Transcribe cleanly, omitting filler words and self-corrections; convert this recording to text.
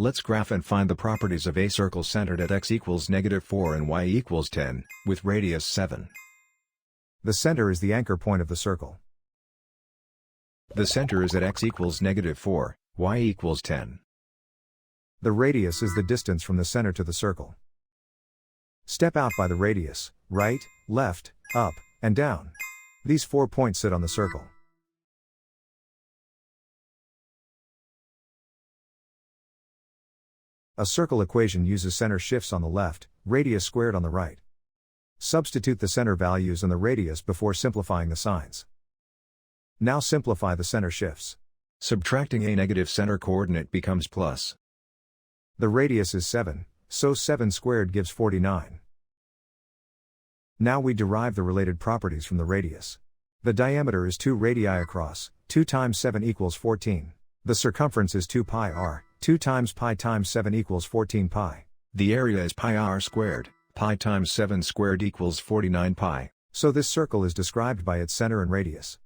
Let's graph and find the properties of a circle centered at x equals -4 and y equals 10, with radius 7. The center is the anchor point of the circle. The center is at x equals -4, y equals 10. The radius is the distance from the center to the circle. Step out by the radius, right, left, up, and down. These 4 points sit on the circle. A circle equation uses center shifts on the left, radius squared on the right. Substitute the center values and the radius before simplifying the signs. Now simplify the center shifts. Subtracting a negative center coordinate becomes plus. The radius is 7, so 7 squared gives 49. Now we derive the related properties from the radius. The diameter is 2 radii across, 2 times 7 equals 14. The circumference is 2 pi r, 2 times pi times 7 equals 14 pi. The area is pi r squared, pi times 7 squared equals 49 pi. So this circle is described by its center and radius.